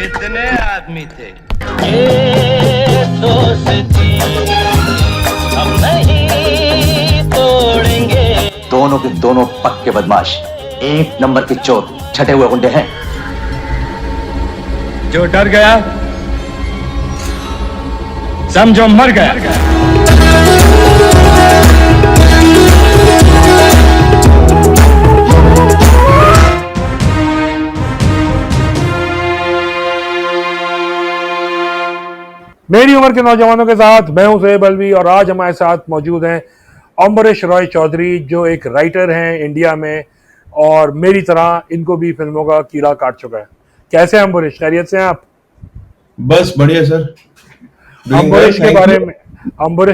कितने आदमी थे? ये दोस्ती हम नहीं तोड़ेंगे। दोनों के दोनों पक्के बदमाश, एक नंबर के चोर, छठे हुए गुंडे हैं। जो डर गया समझो मर गया। मेरी उम्र के नौजवानों के साथ मैं हूं सोहेब अलवी और आज हमारे साथ मौजूद हैं अम्बरीश रॉय चौधरी, जो एक राइटर हैं इंडिया में और मेरी तरह इनको भी फिल्मों का कीड़ा काट चुका है। कैसे हैं अम्बरीश, खैरियत से हैं आप? बस बढ़िया सर। अम्बरीश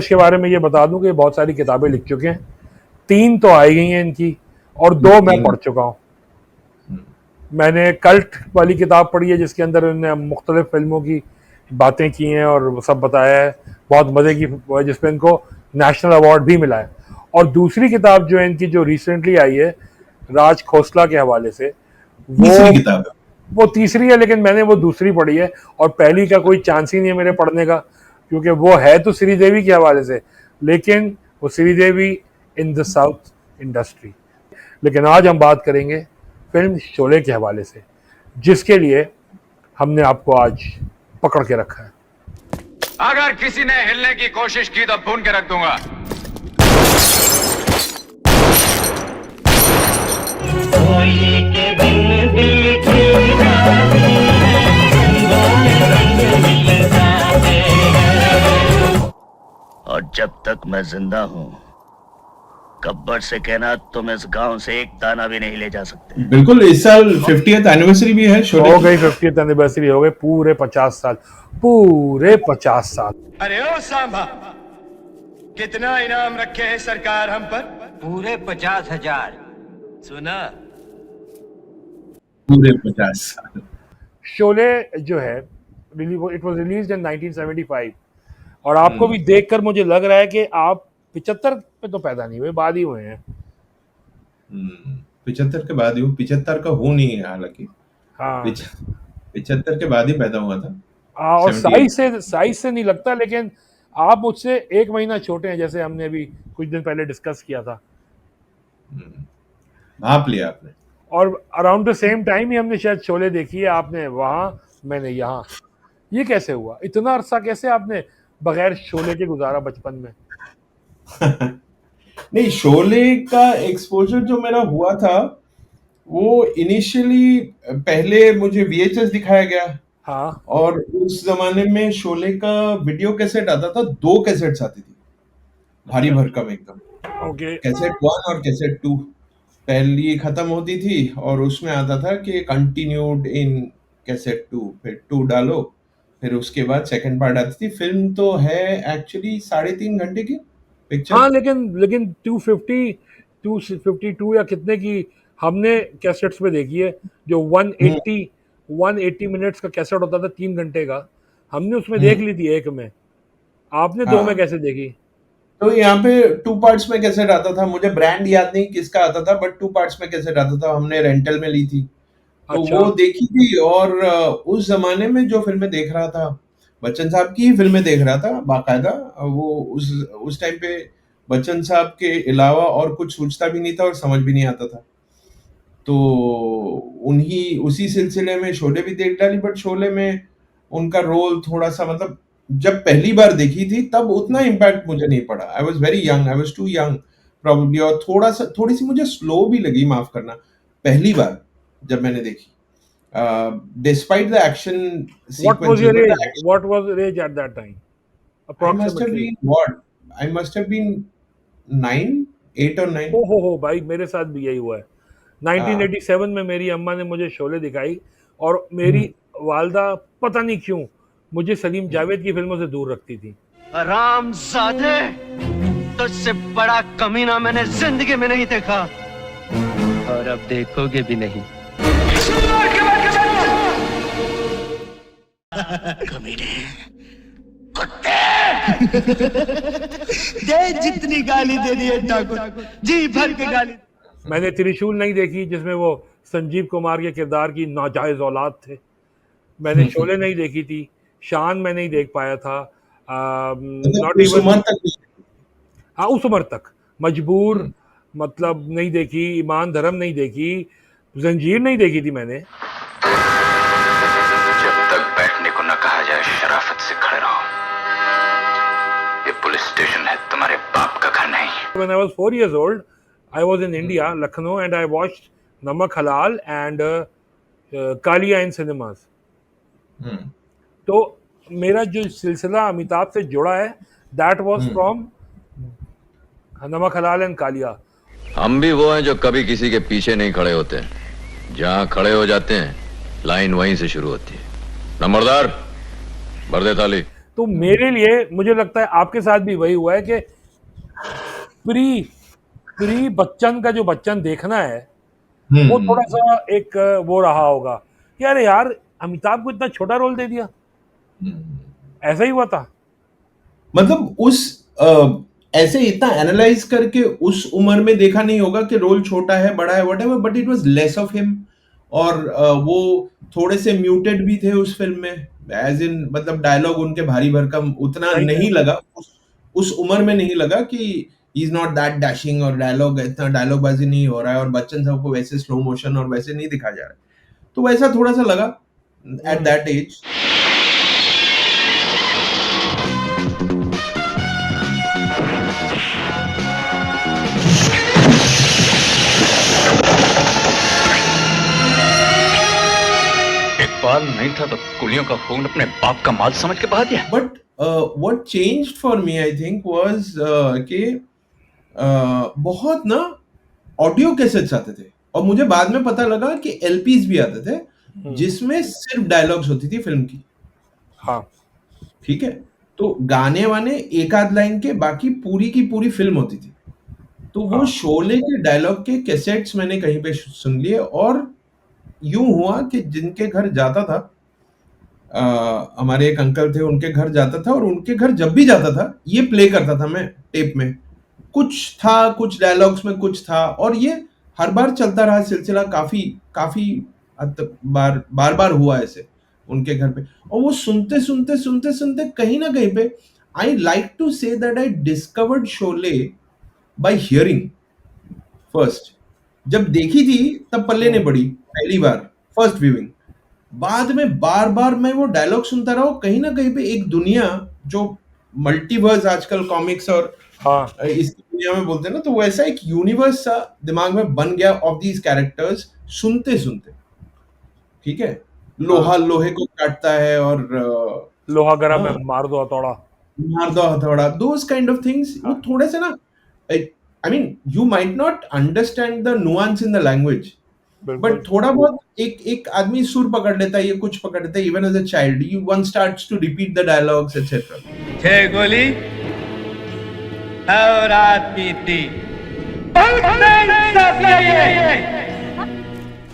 के बारे में ये बता दूं कि बहुत सारी किताबें लिख चुके हैं, 3 तो आई गई हैं इनकी और 2 मैं पढ़ चुका हूं। मैंने कल्ट वाली किताब पढ़ी है जिसके अंदर उन्होंने मुख्तलिफ फिल्मों की बातें की हैं और सब बताया है, बहुत मजे की, जिसपे इनको नेशनल अवार्ड भी मिला है। और दूसरी किताब जो है इनकी, जो रिसेंटली आई है राज खोसला के हवाले से, वो तीसरी है, लेकिन मैंने वो दूसरी पढ़ी है और पहली का कोई चांस ही नहीं है मेरे पढ़ने का, क्योंकि वो है तो श्रीदेवी के हवाले से, लेकिन वो Sridevi in the south industry. लेकिन आज हम बात करेंगे फिल्म शोले के हवाले से, जिसके लिए हमने आपको आज पकड़ के रखा है। अगर किसी ने हिलने की कोशिश की तो भून के रख दूंगा। और जब तक मैं जिंदा हूं, गब्बर से कहना तुम इस गांव से एक दाना भी नहीं ले जा सकते। बिल्कुल। इस साल 50th एनिवर्सरी भी है शोले हो गई, 50th एनिवर्सरी हो गई, पूरे 50 साल, पूरे 50 साल। अरे ओ सांभा, कितना इनाम रखे हैं सरकार हम पर? पूरे 50,000। सुना? पूरे 50 साल। शोले जो है इट वाज रिलीज्ड इन 1975 और आपको भी देखकर मुझे लग रहा है कि आप 75 पे तो पैदा नहीं हुए, बाद ही हुए हैं। 75 के बाद ही हूँ, 75 का हूँ नहीं है हालांकि। हाँ, 75 के बाद ही पैदा हुआ था। और साइज से नहीं लगता, लेकिन आप मुझसे 1 महीना छोटे हैं, जैसे हमने अभी कुछ दिन पहले डिस्कस किया था। भाप लिया आपने। और अराउंड द सेम टाइम ही हमने शायद शोले देखी है, आपने वहां, मैंने यहाँ। ये कैसे हुआ? इतना अरसा कैसे आपने बगैर शोले के गुजारा बचपन में? नहीं, शोले का एक्सपोजर जो मेरा हुआ था वो इनिशियली पहले मुझे VHS दिखाया गया। हाँ। और उस जमाने में शोले का वीडियो कैसेट आता था, 2 कैसेट्स आती थी, भारी भरकम एकदम। ओके। कैसेट 1 और कैसेट 2, पहली खत्म होती थी और उसमें आता था कि कंटिन्यूड इन कैसेट 2, फिर 2 डालो, फिर उसके बाद सेकंड पार्ट आती थी। फिल्म तो है एक्चुअली 3.5 घंटे की पिक्चर। हाँ, लेकिन 252 या कितने की हमने कैसेट्स में देखी है, जो 180 मिनट्स का कैसेट होता था 3 घंटे का, हमने उसमें देख ली थी एक में। आपने 2 में कैसे देखी? तो यहाँ पे 2 पार्ट्स में कैसेट आता था, मुझे ब्रांड याद नहीं किसका आता था, बट 2 पार्ट्स में कैसेट आता था, हमने रेंटल में ली थी। तो अच्छा। वो देखी थी। और उस जमाने में जो फिल्में देख रहा था, बच्चन साहब की ही फिल्में देख रहा था बाकायदा। वो उस टाइम पे बच्चन साहब के अलावा और कुछ सोचता भी नहीं था और समझ भी नहीं आता था। तो उसी सिलसिले में शोले भी देख डाली, बट शोले में उनका रोल थोड़ा सा, मतलब जब पहली बार देखी थी तब उतना इम्पैक्ट मुझे नहीं पड़ा। I was very young, I was too young probably, और थोड़ी सी मुझे स्लो भी लगी, माफ करना, पहली बार जब मैंने देखी। Despite the action sequences, What was your age? What was your age at that time? Approximately. I must have been 8 or 9. हो भाई, मेरे साथ भी यही हुआ है। 1987 में मेरी अम्मा ने मुझे शोले दिखाई और मेरी वालदा पता नहीं क्यों मुझे सलीम जावेद की फिल्मों से दूर रखती थी। हरामजादे, तुझसे बड़ा कमीना मैंने जिंदगी में नहीं देखा और अब देखोगे भी नहीं। कमीने, कुत्ते। जितनी गाली दे दी है ठाकुर, जी भर के गाली। मैंने त्रिशूल नहीं देखी, जिसमें वो संजीव कुमार के किरदार की नाजायज औलाद थे। मैंने शोले नहीं देखी थी, शान मैं नहीं देख पाया था, मतलब नॉट उस इवन, उम्र तक नहीं। हाँ उस उम्र तक, मजबूर मतलब नहीं देखी, ईमान धर्म नहीं देखी, जंजीर नहीं देखी थी मैंने। जब तक बैठने को न कहा जाए शराफत से खड़े रहो। ये पुलिस स्टेशन है, तुम्हारे बाप का घर नहीं। When I was 4 years old, I was in India, Lucknow, and I watched Namak Halal and Kalia in cinemas. तो मेरा जो सिलसिला अमिताभ से जुड़ा है, that was from नमक हलाल एंड कालिया। हम भी वो हैं जो कभी किसी के पीछे नहीं खड़े होते, जहां खड़े हो जाते हैं लाइन वहीं से शुरू होती है। नंबरदार भर दे ताली। तो मेरे लिए मुझे लगता है आपके साथ भी वही हुआ है कि प्री बच्चन का जो बच्चन देखना है वो थोड़ा सा एक वो रहा होगा कि अरे यार अमिताभ को इतना छोटा रोल दे दिया, ऐसा ही हुआ था। मतलब उस ऐसे इतना एनालाइज करके उस उम्र में देखा नहीं होगा कि रोल छोटा है बड़ा है whatever, but it was less of him. और वो थोड़े से म्यूटेड भी थे उस फिल्म में, एज इन मतलब डायलॉग उनके भारी भरकम उतना नहीं लगा उस उम्र में, नहीं लगा कि he is not that dashing और डायलॉग इतना डायलॉग बाजी नहीं हो रहा है और बच्चन साहब को वैसे स्लो मोशन और वैसे नहीं दिखा जा रहा है, तो वैसा थोड़ा सा लगा एट दैट एज। बाल नहीं था तो कुलियों का खून अपने बाप का माल समझ के बहा दिया। But what changed for me I think was कि बहुत ना ऑडियो कैसेट्स आते थे और मुझे बाद में पता लगा कि एलपीज भी आते थे जिसमें सिर्फ डायलॉग्स होती थी फिल्म की। हाँ ठीक है, तो गाने वाने एक आध लाइन के, बाकी पूरी की पूरी फिल्म होती थी। तो वो शोले के डायलॉग के कैसेट्स मैंने कहीं पे सुन लिए और यूं हुआ कि जिनके घर जाता था, हमारे एक अंकल थे, उनके घर जाता था और उनके घर जब भी जाता था ये प्ले करता था मैं टेप में, कुछ था कुछ डायलॉग्स में कुछ था, और ये हर बार चलता रहा सिलसिला, काफी बार हुआ ऐसे उनके घर पे। और वो सुनते कहीं ना कहीं पे I like to say that I discovered Sholay by hearing first. जब देखी थी तब पल्ले ने पड़ी पहली बार फर्स्ट व्यूइंग, बाद में बार मैं वो डायलॉग सुनता रहा, कहीं ना कहीं पे एक दुनिया जो मल्टीवर्स आजकल कॉमिक्स और इसकी दुनिया में बोलते हैं ना, तो वैसा एक यूनिवर्स सा दिमाग में बन गया ऑफ दीज कैरेक्टर्स सुनते। ठीक है, लोहा लोहे को काटता है और लोहा गरम है, मार दो हथौड़ा, दोज काइंड ऑफ थिंग्स। वो थोड़े से ना, I mean, you might not understand the nuance in the language, but थोड़ा बहुत एक आदमी सुर पकड़ लेता है, ये कुछ पकड़ लेता है, even as a child, one starts to repeat the dialogues, etc. छह गोली और रात बीती।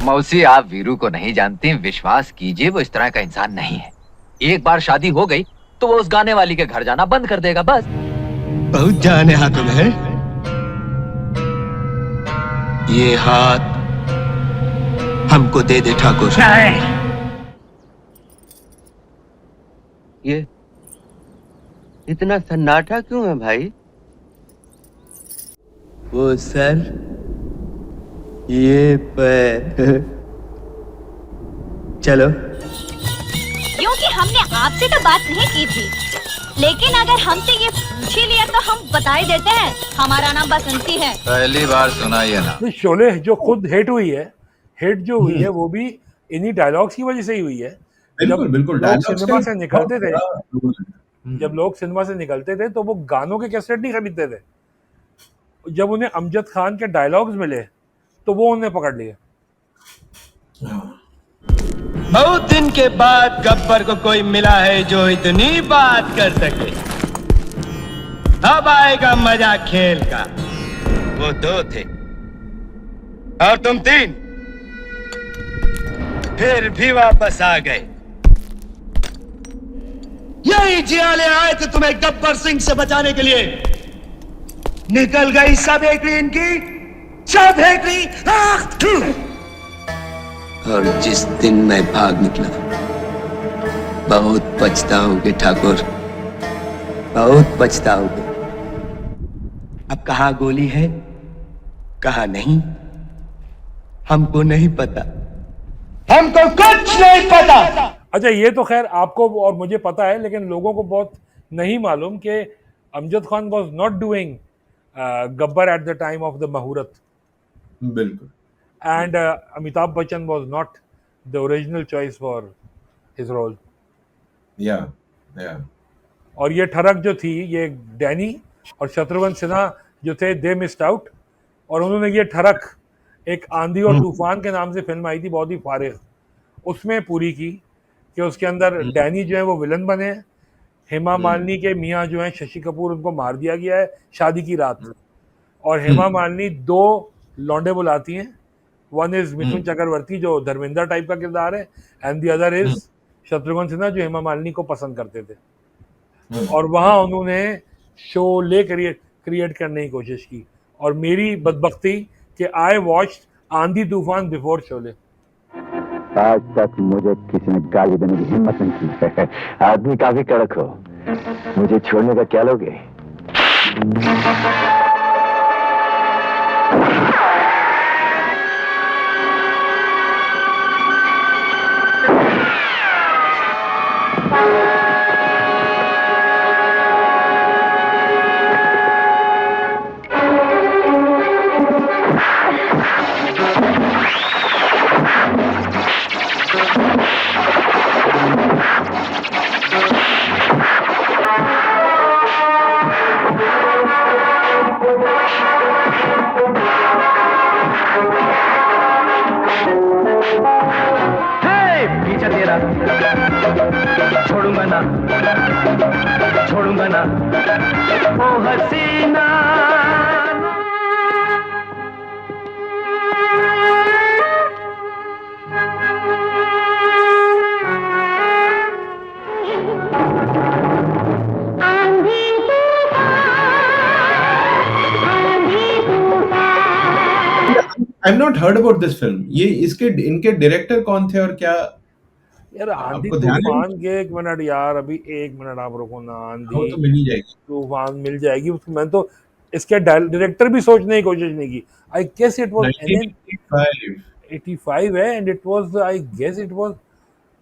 मौसी, आप वीरू को नहीं जानती, विश्वास कीजिए वो इस तरह का इंसान नहीं है। एक बार शादी हो गई तो वो उस गाने वाली के घर जाना बंद कर देगा बस। बहुत जाने हाथ में ये हाथ हमको दे दे ठाकुर। ये इतना सन्नाटा क्यों है भाई? वो सर, ये पैर। चलो। क्योंकि हमने आपसे तो बात नहीं की थी, लेकिन अगर हमसे ये पूछ ही लिया तो हम बता ही देते हैं, हमारा नाम बसंती है। पहली बार सुना ये ना। शोले जो खुद हिट हुई है वो भी इन्हीं डायलॉग्स की वजह से ही हुई है। बिल्कुल लोग सिनेमा से निकलते थे, जब लोग सिनेमा से निकलते थे तो वो गानों के कैसेट नहीं खरीदते थे, जब उन्हें अमजद खान के डायलॉग्स मिले तो वो उन्हें पकड़ लिए। बहुत दिन के बाद गब्बर को कोई मिला है जो इतनी बात कर सके। अब आएगा मजा खेल का। वो दो थे और तुम तीन, फिर भी वापस आ गए। यही जियाले आए थे तुम्हें गब्बर सिंह से बचाने के लिए। निकल गई सब हेकड़ी इनकी, सब हेकड़ी। और जिस दिन मैं भाग निकला बहुत पछताओगे ठाकुर, बहुत पछताओगे। अब कहाँ गोली है कहाँ नहीं, हमको नहीं पता, हमको कुछ नहीं पता। अच्छा, ये तो खैर आपको और मुझे पता है, लेकिन लोगों को बहुत नहीं मालूम कि Amjad Khan was not doing Gabbar at the time of the मुहूर्त, बिल्कुल। And Amitabh Bachchan was not the original choice for his role. या और ये ठरक जो थी, ये डैनी और शत्रुघ्न सिन्हा जो थे, दे मिस्ड आउट, और उन्होंने ये ठरक एक आंधी और तूफान के नाम से फिल्म आई थी, बहुत ही फारिग, उसमें पूरी की कि उसके अंदर डैनी जो है वो विलन बने हैं, हेमा मालिनी के मियाँ जो हैं शशि कपूर, उनको मार दिया गया है शादी की रात, और हेमा मालिनी 2 लौंडे बुलाती हैं, वन इज मिथुन चक्रवर्ती जो धर्मेंद्र टाइप का किरदार है, and the other is Shatrughan Sinha जो हेमा मालिनी को पसंद करते थे, और वहां उन्होंने शोले क्रिएट करने की कोशिश की, और मेरी बदबख्ती कि आई वॉच्ड आंधी तूफान बिफोर शोले। आज तक मुझे किसी ने गाली देने की हिम्मत नहीं की है। आदमी काफी कड़क हो, मुझे छोड़ने का क्या लोगे? छोड़ूंगा ना ओ हसीना। I have not heard about this film. ये इनके डायरेक्टर कौन थे और क्या? यार आंधी आपको ध्यान है? तूफान के 1 मिनट यार, अभी 1 मिनट आप रुको ना। वो आंधी तो मिल ही जाएगी। तूफान मिल जाएगी उसको, मैं तो इसके डायरेक्टर भी सोचने की कोशिश नहीं की। आई गेस इट वाज 1985 है, and it was, I guess it was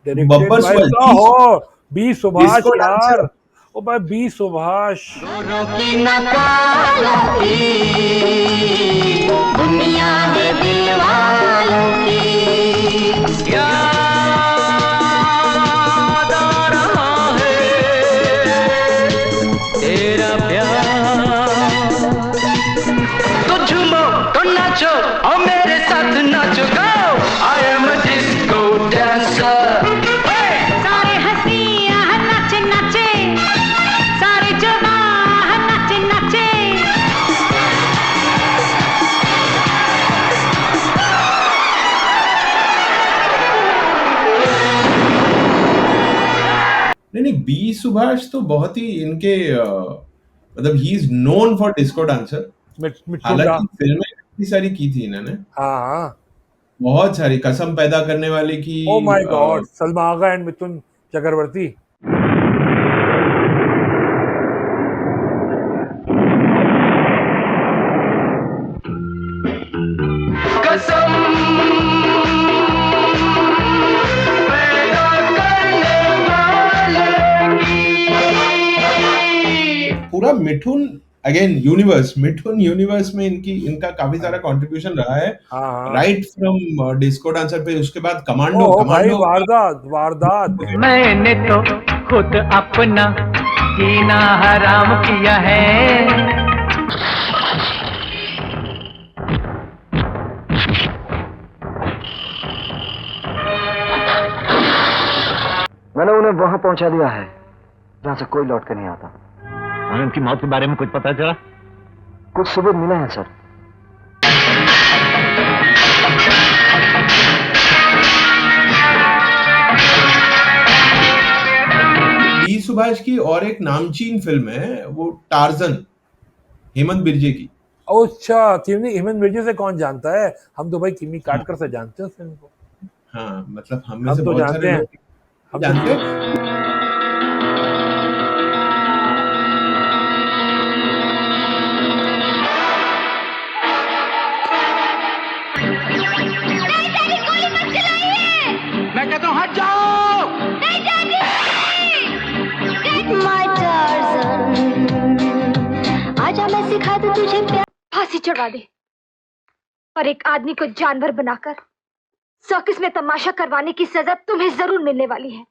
directed Babbar by Subhash. हो बी सुभाष डिस्को यार, डांसर। ओ भाई बी सुभाष। दुनिया है दिल वालों की, याद आ रहा है तेरा प्यार। तो झूमो तो नाचो और मेरे साथ नाचो, गाओ I am a disco dancer. सारे हंसिया नाचे नाचे, सारे जवान नाचे नाचे। नहीं, बी सुभाष तो बहुत ही इनके मतलब he is known for disco dancer. हालांकि फिल्में इतनी सारी की थी इन्होंने, हाँ, बहुत सारी, कसम पैदा करने वाले की। Oh my God, Salma Agha and Mithun Chakraborty. कसम पैदा करने वाले की। पूरा मिठुन अगेन मिठुन यूनिवर्स में इनका काफी सारा कंट्रीब्यूशन रहा है, राइट फ्रॉम डिस्को डांसर पे, उसके बाद कमांडो। भाई वारदात। मैंने तो खुद अपना जीना हराम किया है। मैंने उन्हें वहां पहुंचा दिया है जहां से कोई लौट कर नहीं आता। उनकी मौत के बारे में कुछ पता चला? कुछ सबूत मिले हैं सर। डी सुभाष की और एक नामचीन फिल्म है वो टार्जन, हेमंत बिरजे की। अच्छा, हेमंत बिरजे से कौन जानता है, हम तो भाई किमी काटकर से जानते हैं उस फिल्म को। हाँ, मतलब हम में हम से तो बहुत जानते सारे हैं। लोग हम जानते तो हो? मैं कहता हूँ हट जाओ। माय टार्ज़न, आजा मैं सिखा दूं तुझे प्यार। फांसी चढ़वा दे और एक आदमी को जानवर बनाकर सर्कस में तमाशा करवाने की सजा तुम्हें जरूर मिलने वाली है।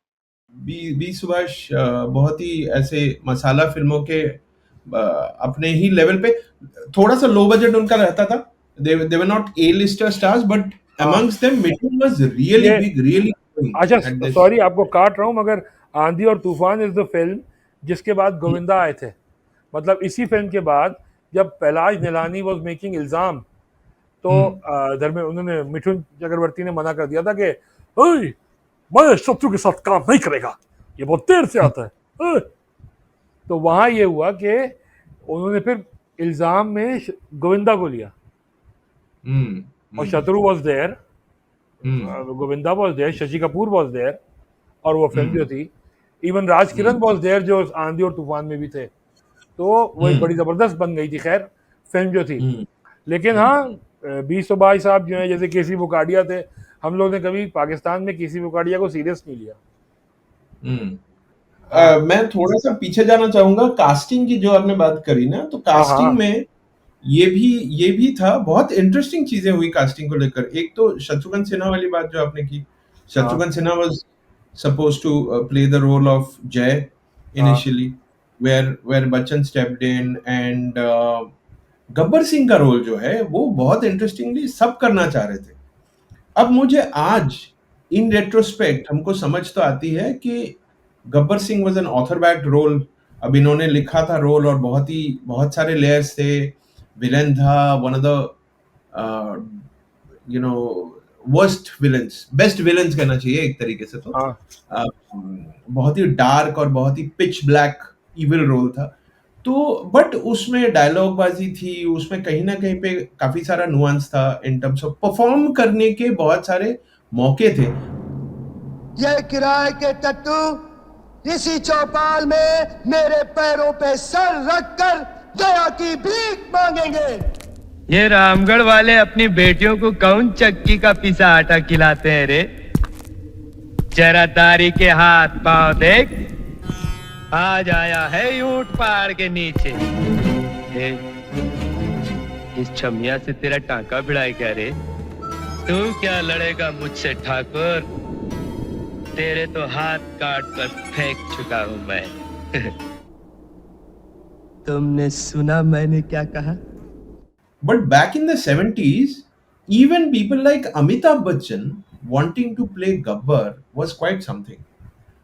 बी सुभाष बहुत ही ऐसे मसाला फिल्मों के अपने ही लेवल पे थोड़ा सा लो बजट उनका रहता था. they were not A-lister stars, but amongst them Mithun was really ये big, really big अच्छा at this. सॉरी आपको काट रहा हूँ मगर आंधी और तूफान इज द फिल्म जिसके बाद गोविंदा आए थे. मतलब इसी फिल्म के बाद जब पहलाज निलानी वाज मेकिंग इल्जाम तो उन्होंने मिठुन चक्रवर्ती ने मना कर दिया था कि "ओए, मैं शत्रु के साथ काम नहीं करेगा, ये बहुत देर से आता है." ओए। तो वहां ये हुआ कि उन्होंने फिर इल्जाम में गोविंदा को लिया और Shatru was there, Govinda was there, Shashi Kapoor was there और वो फिल्म जो थी, even Raj Kiran was there जो आंधी और तूफान में भी थे. तो वो एक बड़ी जबरदस्त बन गई थी खैर फिल्म जो थी. लेकिन हाँ बी सुभाष साहब जो है जैसे केसी बुकाडिया थे, हम लोग ने कभी पाकिस्तान में केसी बुकाडिया को सीरियस नहीं लिया. मैं थोड़ा सा पीछे जाना चाहूंगा. कास्टिंग की जो आपने बात करी ना, तो कास्टिंग में ये भी था. बहुत इंटरेस्टिंग चीजें हुई कास्टिंग को लेकर. एक तो शत्रुघ्न सिन्हा वाली बात जो आपने की. Shatrughan Sinha was supposed to play the role of Jay initially, where Bachchan stepped in, and Gabbar Singh का रोल जो है वो बहुत इंटरेस्टिंगली सब करना चाह रहे थे. अब मुझे आज इन रेट्रोस्पेक्ट हमको समझ तो आती है कि Gabbar Singh was an author backed role. अब इन्होंने लिखा था रोल और बहुत सारे लेयर्स थे. विलेन था, one of the worst villains, best villains कहना चाहिए एक तरीके से. तो बहुत ही डार्क और बहुत ही पिच ब्लैक इविल रोल था. तो बट उसमें डायलॉग बाजी थी, उसमें कहीं ना कहीं पे काफी सारा नुआंस था. इन टर्म्स ऑफ परफॉर्म करने के बहुत सारे मौके थे. ये किराए के टट्टू इसी चौपाल में मेरे पैरों पे सर रखकर दया की भीख मांगेंगे. ये रामगढ़ वाले अपनी बेटियों को कौन चक्की का पिसा आटा खिलाते हैं रे? जरा तारी के हाथ पांव देख, आज आया है ऊंट पहाड़ के नीचे. इस छमिया से तेरा टांका भिड़ाई क्या रे? तू क्या लड़ेगा मुझसे ठाकुर? तेरे तो हाथ काट कर फेंक चुका हूं मैं. तुमने सुना मैंने क्या कहा? But back in the 70s, even people like Amitabh Bachchan wanting to play Gabbar was quite something.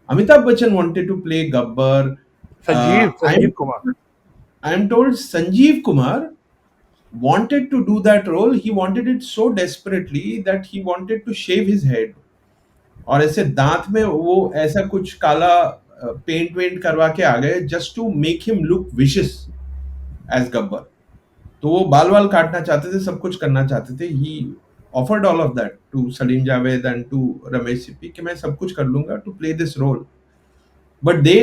Amitabh Bachchan wanted to play Gabbar. Sanjeev Kumar. I am told Sanjeev Kumar wanted to do that role. He wanted it so desperately that he wanted to shave his head. और ऐसे दांत में वो ऐसा कुछ काला paint went करवा के आ गए just to make him look vicious as Gabbar. तो वो बाल काटना चाहते थे, सब कुछ करना चाहते थे. He offered all of that to Salim Javed and to Ramesh Sippy कि मैं सब कुछ कर लूंगा to play this role. But they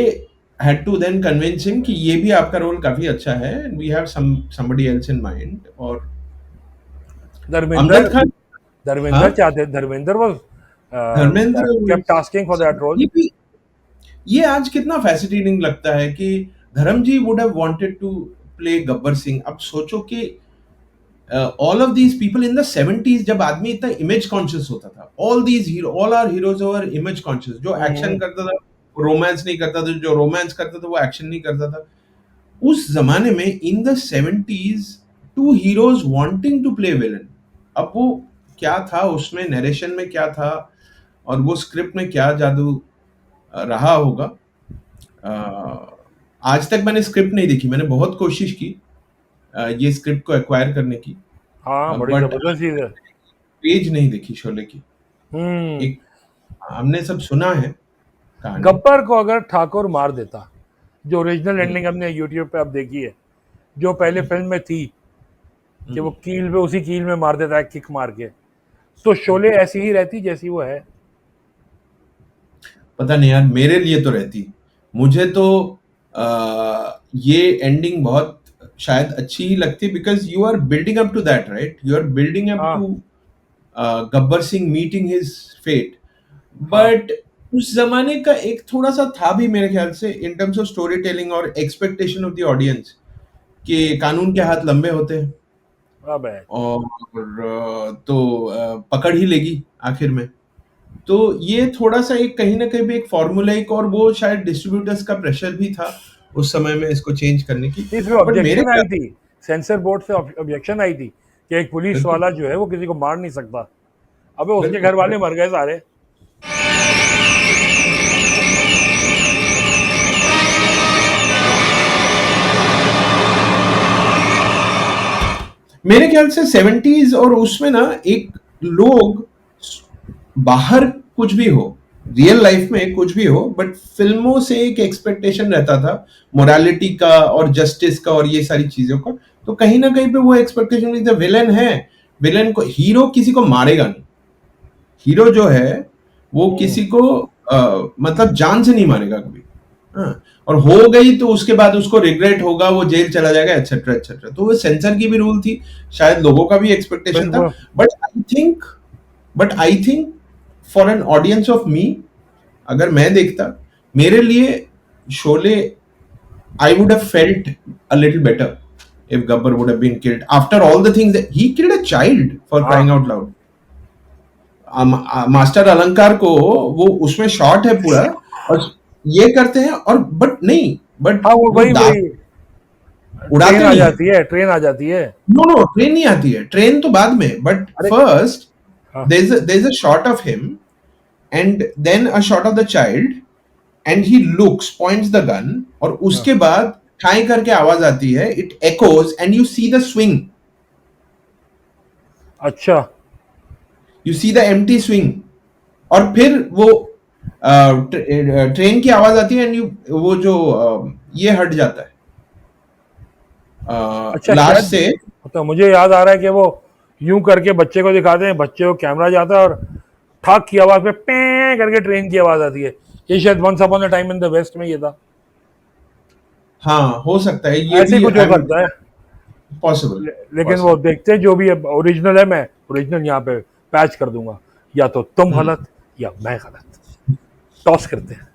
had to then convince him कि ये भी आपका रोल काफी अच्छा है and we have somebody else in mind. और धर्मेंद्र चाहते, Dharmendra kept asking for that role. ये आज कितना फैसिनेटिंग लगता है कि Dharamji would have wanted to play Gabbar Singh. अब सोचो कि all of these people in the 70s जब आदमी इतना इमेज कॉन्शियस होता था, all our heroes were image conscious. जो एक्शन करता था रोमांस नहीं करता था, जो रोमांस करता था वो एक्शन नहीं करता था. उस जमाने में in the 70s two heroes wanting to play villain. अब वो क्या था उसमें, नरेशन में क्या था और वो स्क्रिप्ट में क्या जादू रहा होगा. आज तक मैंने स्क्रिप्ट नहीं देखी. मैंने बहुत कोशिश की ये स्क्रिप्ट को एक्वायर करने की. हाँ, बड़ी जबरदस्त चीज है. पेज नहीं देखी शोले की. एक हमने सब सुना है कहानी. गब्बर को अगर ठाकुर मार देता, जो ओरिजिनल एंडिंग हमने यूट्यूब पे अब देखी है, जो पहले फिल्म में थी कि वो कील पे, उसी कील में मार देता है किक मार के, तो शोले ऐसी ही रहती जैसी वो है. पता नहीं यार, मेरे लिए तो रहती। मुझे तो ये एंडिंग बहुत शायद अच्छी ही लगती, because you are building up to that, right? You are building up to Gabbar Singh meeting his fate. But उस जमाने का एक थोड़ा सा था भी मेरे ख्याल से, in terms of story telling और एक्सपेक्टेशन ऑफ द ऑडियंस, कि कानून के हाथ लंबे होते हैं और तो पकड़ ही लेगी आखिर में। तो ये थोड़ा सा एक कहीं ना कहीं भी एक फॉर्मूलाइक, और वो शायद डिस्ट्रीब्यूटर्स का प्रेशर भी था उस समय में इसको चेंज करने की। इसमें ऑब्जेक्शन आई थी, सेंसर बोर्ड से ऑब्जेक्शन आई थी कि एक पुलिस वाला जो है वो किसी को मार नहीं सकता। अबे उसके घर वाले मर गए सारे। मेरे ख्याल से 70s और उसमें ना, एक लोग बाहर कुछ भी हो, रियल लाइफ में कुछ भी हो, बट फिल्मों से एक एक्सपेक्टेशन रहता था मोरालिटी का और जस्टिस का और ये सारी चीजों का। तो कहीं ना कहीं पे वो एक्सपेक्टेशन भी था, विलन है, विलन को, हीरो किसी को मारेगा नहीं। हीरो जो है वो किसी को मतलब जान से नहीं मारेगा कभी। और हो गई तो उसके बाद उसको रिग्रेट होगा, वो जेल चला जाएगा, एक्सेट्रा एक्सेट्रा। तो वो सेंसर की भी रूल थी, शायद लोगों का भी एक्सपेक्टेशन था। But I think for an audience of me, अगर मैं देखता, मेरे लिए Sholay, I would have felt a little better if Gabbar would have been killed after all the things that he killed a child, for crying out loud. Master अलंकार को वो उसमें shot है पूरा, और ये करते हैं, और बट नहीं, बट वो वही उड़ाते ट्रेन आ जाती है, ट्रेन आ जाती है। नो ट्रेन नहीं आती है, ट्रेन तो बाद में, but first there is a shot of him and then a shot of the child and he looks, points the gun, और उसके बाद ठाई करके आवाज आती है, it echoes and you see the swing. अच्छा, you see the empty swing, और फिर वो ट्रेन की आवाज आती है एंड यू, वो जो ये हट जाता है अच्छा, लास्ट से। तो मुझे याद आ रहा है कि वो यूं करके बच्चे को दिखाते हैं, बच्चे को कैमरा जाता है और ठाक की आवाज पे पे करके ट्रेन की आवाज आती है। ये शायद once upon a time in the west में ये था। हाँ, हो सकता है, ये ऐसे कुछ हो सकता है, पॉसिबल। लेकिन वो देखते हैं जो भी ओरिजिनल है, मैं ओरिजिनल यहाँ पे पैच कर दूंगा, या तो तुम गलत या मैं गलत, टॉस करते हैं।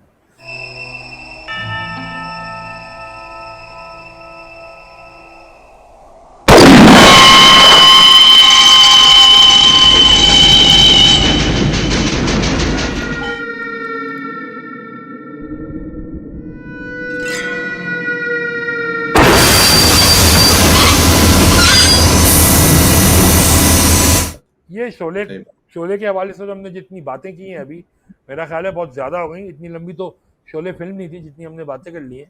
ये शोले के हवाले से तो हमने जितनी बातें की हैं अभी, मेरा ख्याल है बहुत ज्यादा हो गई। इतनी लंबी तो शोले फिल्म नहीं थी जितनी हमने बातें कर ली है।